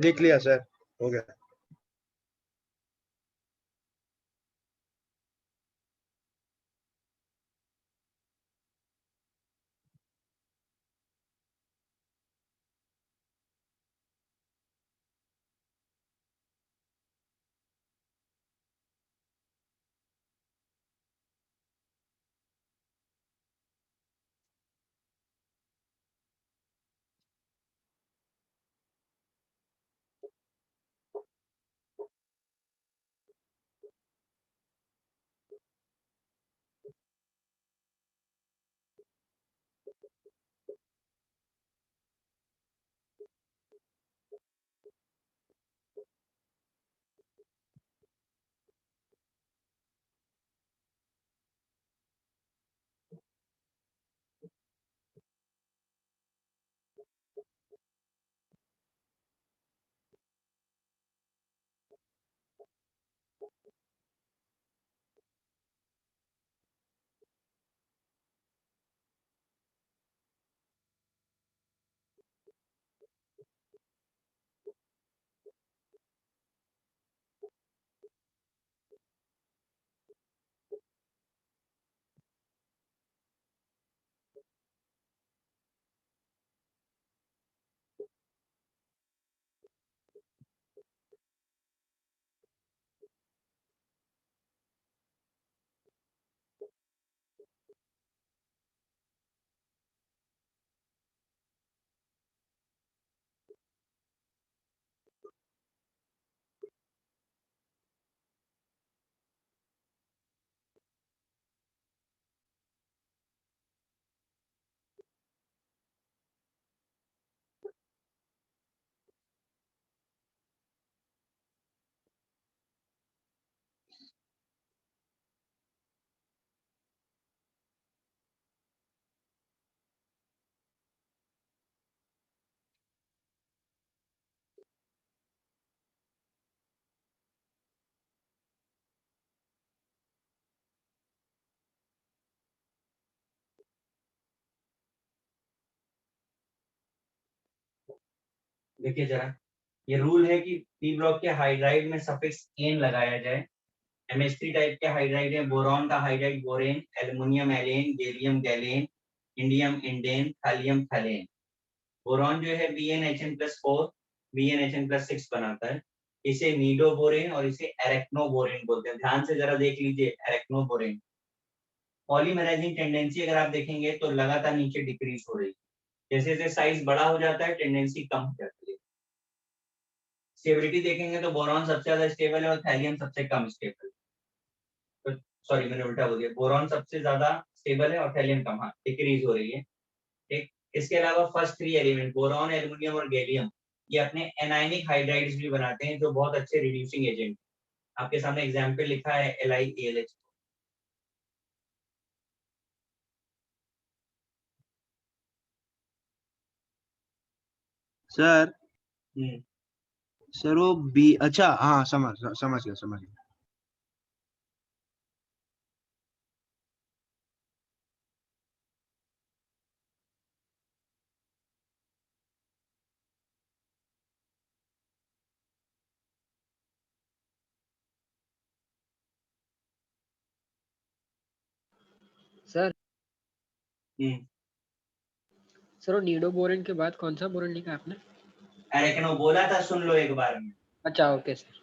लिख लिया सर, हो गया। देखिए जरा, ये रूल है कि पी ब्लॉक के हाइड्राइड में सफिक्स एन लगाया जाए। एमएस3 टाइप के हाइड्राइड है, बोरॉन का hydride borane, aluminium alane, gallium gallane, indium indane, thallium thallane. Boron जो है BnHn+4 BnHn+6 बनाता है। इसे नीडोबोरेन और इसे एरेक्नोबोरेन बोलते हैं। ध्यान से जरा देख लीजिए, एरेक्नोबोरेन। पॉलीमराइजिंग टेंडेंसी अगर आप देखेंगे तो लगातार नीचे डिक्रीज हो रही है, जैसे जैसे साइज बड़ा हो जाता है टेंडेंसी कम हो जाती है। स्टेबिलिटी देखेंगे तो बोरॉन सबसे ज्यादा स्टेबल है और थैलियम सबसे कम स्टेबल। तो सॉरी मैंने उल्टा बोल दिया, बोरॉन सबसे ज्यादा स्टेबल है और थैलियम कम, हाँ डिक्रीज हो रही है। ठीक, इसके अलावा फर्स्ट 3 एलिमेंट बोरॉन, एल्युमिनियम और गैलियम ये अपने एनायनिक हाइड्राइड्स भी बनाते हैं जो बहुत अच्छे रिड्यूसिंग एजेंट। आपके सामने एग्जाम्पल लिखा है LiAlH। सर हम्म, सर वो बी, अच्छा हाँ समझ गया। सर हम्म। सर वो नीडो बोरेन के बाद कौन सा बोरेन लिखा आपने? एरेक्नो बोला था, सुन लो एक बार में। अच्छा ओके सर।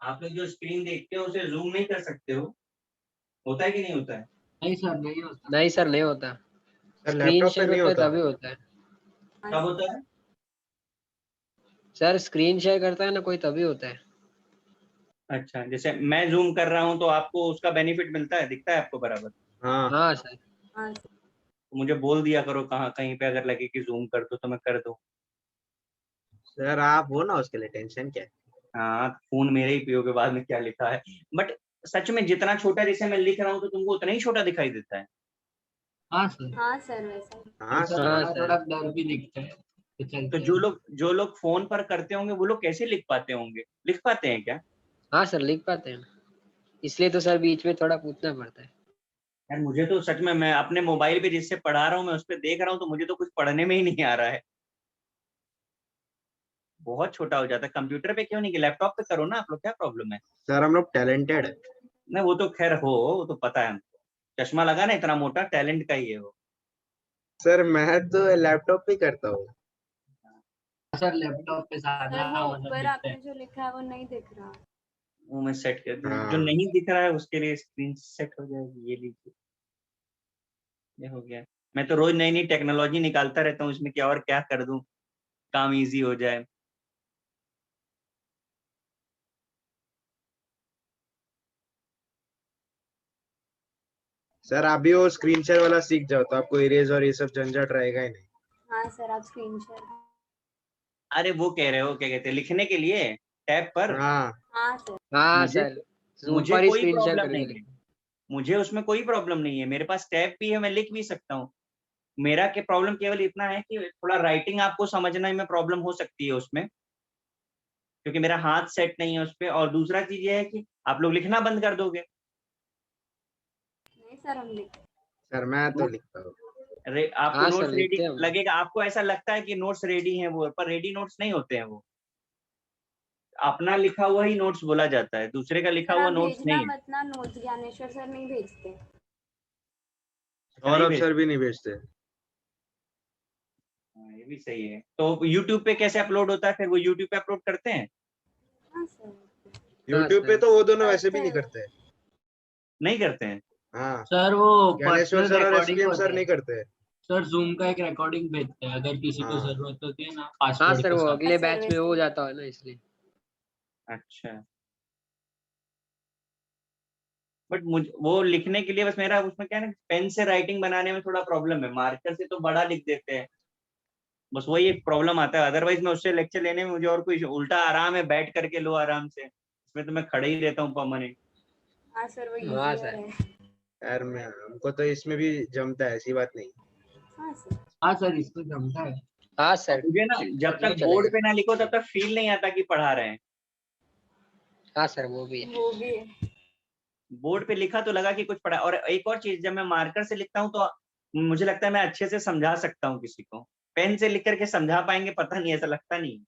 आप लोग जो स्क्रीन देखते हो उसे जूम नहीं कर सकते हो, होता है कि नहीं होता है? नहीं सर नहीं होता। नहीं सर नहीं होता, सर स्क्रीन लैपटॉप पे शेयर नहीं होता है होता। तभी होता है। कब होता है? सर स्क्रीन शेयर करता है ना कोई तभी होता है। अच्छा, जैसे मैं जूम कर रहा हूँ तो आपको उसका बेनिफिट मिलता है, दिखता है आपको बराबर? हाँ हाँ सर। तो मुझे बोल दिया करो कहाँ कहीं पे अगर लगे कि जूम कर दो तो मैं कर दूं। सर आप हो ना, उसके लिए टेंशन क्या है। हाँ, फोन मेरे ही पियोगे बाद में क्या लिखा है। बट सच में जितना छोटा जैसे मैं लिख रहा हूँ तो तुमको उतना ही छोटा दिखाई देता है। हाँ सर। हाँ सर वैसा ही। हाँ सर हाँ, थोड़ा सर। थोड़ा डर भी दिखता है तो तो चलता है। जो लोग फोन पर करते होंगे वो लोग कैसे लिख पाते होंगे, लिख पाते हैं क्या? हाँ सर लिख पाते हैं, इसलिए तो सर बीच में थोड़ा पूछना पड़ता है। यार मुझे तो सच में, मैं अपने मोबाइल पे जिससे पढ़ा रहा हूँ मैं उस पर देख रहा हूँ तो मुझे तो कुछ पढ़ने में ही नहीं आ रहा है, बहुत छोटा हो जाता है। कंप्यूटर पे क्यों नहीं, कि लैपटॉप पे करो ना आप लोग, क्या प्रॉब्लम है? सर हम लोग टैलेंटेड है। नहीं वो तो खैर हो, वो तो पता है हमको, चश्मा लगा ना इतना मोटा, टैलेंट का ही है वो। सर मैं तो लैपटॉप पे करता हूँ। सर लैपटॉप पे सर ज्यादा वो मतलब ऊपर दिखता आपने है। जो लिखा है वो नहीं दिख रहा। वो मैं सेट कर दूं, जो हाँ नहीं दिख रहा है उसके लिए स्क्रीन सेट हो जाएगी। ये लीजिए, ये हो गया। मैं तो रोज नई नई टेक्नोलॉजी निकालता रहता हूँ इसमें, क्या और क्या कर दूं, काम इजी हो जाए। सर आप भी वो स्क्रीन शेयर वाला सीख जाओ तो आपको इरेज और ये सब झंझट रहेगा ही नहीं। हाँ सर आप स्क्रीन शेयर। अरे वो कह रहे हो क्या कहते हैं, लिखने के लिए टैब पर? हाँ हाँ सर। हाँ मुझे सर जूम मुझे पर ही कोई स्क्रीन शेयर प्रॉब्लम करके नहीं है, लिखो। मुझे उसमें कोई प्रॉब्लम नहीं है, मेरे पास टैब भी है, मैं लिख भी सकता हूँ। मेरा के प्रॉब्लम केवल इतना है कि थोड़ा राइटिंग आपको समझने में प्रॉब्लम हो सकती है उसमें, क्योंकि मेरा हाथ सेट नहीं है उस पर। और दूसरा चीज ये है कि आप लोग लिखना बंद कर दोगे। नहीं सर हम लिख। सर मैं तो लिखता हूँ। आपको हाँ सर नोट्स रेडी लिखते हैं हम। लगेगा, आपको ऐसा लगता है कि नोट्स रेडी हैं वो, पर रेडी नोट्स नहीं होते हैं वो। अपना लिखा हुआ ही नोट्स बोला जाता है, दूसरे का लिखा सर हुआ आप नोट्स भेजना नहीं है। मत ना नोट्स, ज्ञानेश्वर सर नहीं भेजते। और नहीं अफसर भेजते। भी नहीं भेजते। हाँ, ये भी सही है। तो YouTube पे कैसे अपलोड होता है फिर, वो YouTube पे अपलोड करते हैं? हाँ सर। हाँ यूट्यूब पे सर। तो वो दोनों वैसे भी करते नहीं हैं। करते। नहीं करते हैं? हाँ सर वो ज्ञानेश्वर पर्सनल सर और रिकॉर्डिंग SPM होता सर है। नहीं करते। सर जूम का एक रिकॉर्डिंग भेजते हैं अगर किसी को हाँ जरूरत होती है ना, हाँ पासवर्ड सर के वो साथ। अगले सर बैच में हो वैसे जाता है ना इसलिए। अच्छा, बट मुझे वो लिखने के लिए बस मेरा उसमें क्या है ना, पेन से राइटिंग बनाने में थोड़ा प्रॉब्लम है, मार्कर से तो बड़ा लिख देते हैं, बस वही एक प्रॉब्लम आता है। अदरवाइज मैं उससे लेक्चर लेने में मुझे और कोई उल्टा आराम है, बैठ करके लो आराम से, इसमें तो मैं खड़े ही रहता हूँ परमानेंट। हाँ सर वो हाँ इजियर सर। है। यार मैं हमको तो इसमें भी जमता है, ऐसी बात नहीं। हाँ सर। हाँ सर इसको जमता है। हाँ सर। मुझे ना जब वो तक चलेगा। बोर्ड पे ना लिखो तब तक फील नहीं आता कि पढ़ा रहे हैं। हाँ सर वो भी है। वो भी है। बोर्ड पे लिखा तो लगा कि कुछ पढ़ा। और एक और चीज, जब मैं मार्कर से लिखता हूँ तो मुझे लगता है मैं अच्छे से समझा सकता हूँ किसी को। पेन से लिख करके समझा पाएंगे पता नहीं, ऐसा लगता नहीं।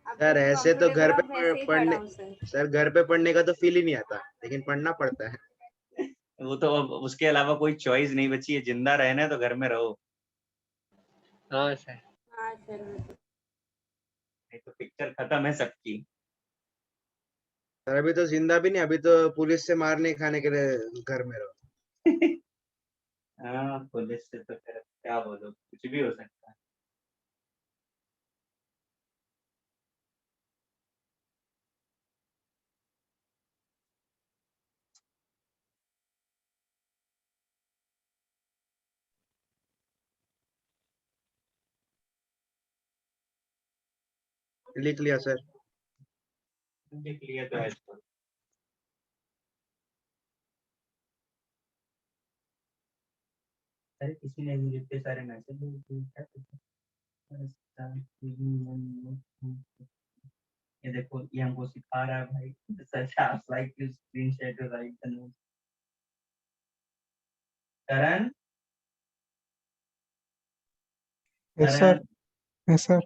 आप सर जैसे ऐसे तो घर comfortable पे हो, वैसे ही पढ़ने, पढ़ाओ सर। सर घर पे पढ़ने का तो फील ही नहीं आता, लेकिन पढ़ना पड़ता है। वो तो अब उसके अलावा कोई चॉइस नहीं बची है, जिंदा रहना है तो घर में रहो, हाँ सर। हाँ सर। नहीं तो पिक्चर खत्म है सबकी। सर अभी तो जिंदा भी नहीं, अभी तो पुलिस से मारने खाने के लिए घर में रहो। हाँ पुलिस से तो फिर क्या बोलो, कुछ भी हो सकता है। लिख लिया सर। देख लिया तो है इसको। अरे किसी ने मुझे इतने सारे मैसेज क्या ये देखो, ये हमको सिखा रहा है भाई, such like to screen share to write the note. Karan, yes sir. Karan, yes sir.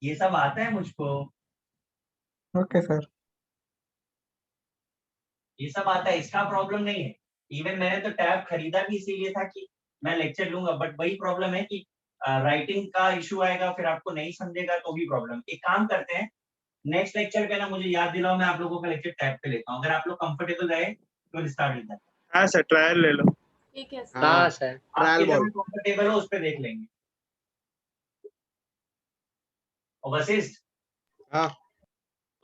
ये सब आता है मुझको, ओके सर। ये सब आता है, इसका प्रॉब्लम नहीं है। इवन मैंने तो टैब खरीदा भी इसीलिए था कि मैं लेक्चर लूंगा, बट वही प्रॉब्लम है कि राइटिंग का इशू आएगा, फिर आपको नहीं समझेगा तो भी प्रॉब्लम। एक काम करते हैं, नेक्स्ट लेक्चर पे ना मुझे याद दिलाओ, मैं आप लोगों का लेक्चर टैब पे लेता हूँ। अगर आप लोग कंफर्टेबल रहे तो स्टार्ट लेता है। हाँ सर, ट्रायल ले लो। ठीक है सर। हाँ हाँ सर। आप ट्रायल किधर बॉल। में कंफर्टेबल हो उस पर देख लेंगे। और वशिष्ठ, हाँ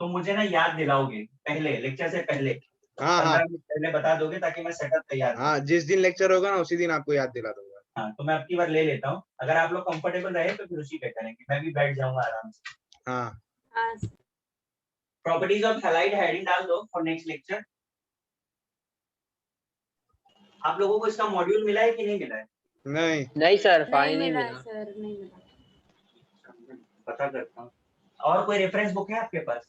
तो मुझे ना याद दिलाओगे पहले लेक्चर से पहले, हाँ 15 हाँ मिनट पहले बता दोगे ताकि मैं सेटअप तैयार करूं। हाँ, जिस दिन लेक्चर होगा ना उसी दिन आपको याद दिला दूंगा। हाँ तो मैं अब की बार ले लेता हूँ। अगर आप लोग कंफर्टेबल रहे तो फिर उसी पे करेंगे, मैं भी बैठ जाऊंगा आराम से। हाँ हाँ sir. Properties of halide heading डाल दो फॉर नेक्स्ट लेक्चर। आप लोगों को इसका मॉड्यूल मिला है कि नहीं मिला है? नहीं नहीं सर नहीं फाइन नहीं मिला है मिला। सर, नहीं मिला। पता करता हूँ। और कोई रेफरेंस बुक है आपके पास?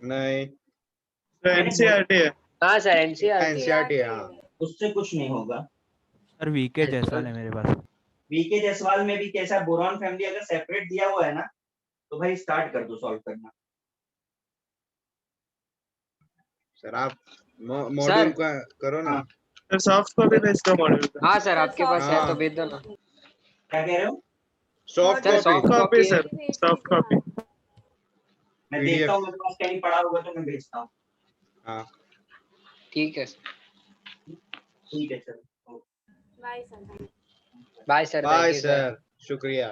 नहीं। तो एनसीईआरटी है। हाँ सर एनसीआर। एनसीईआरटी हाँ। उससे कुछ नहीं होगा। सर वीके जायसवाल है मेरे पास। वीके जायसवाल में भी कैसा, बोरॉन फैमिली अगर सेपरेट दिया हुआ है ना तो भाई स्टार्ट कर दो सॉल्व करना। सर आप मॉड्यूल का करो ना। हाँ सर सॉफ्ट कॉपी भेज दो मॉड्यूल का। हाँ सर आपके पास है हाँ। तो भेज दो ना। क्या कह रहे हो? Soft sir copy. Soft copy copy है। Sir, soft copy. मैं PDF। देखता हूँ मेरे पास कहीं पड़ा होगा तो मैं भेजता हूँ। हाँ ठीक है सर। ठीक है चलो। Bye sir. Bye sir. Bye thank you sir. Sir, शुक्रिया।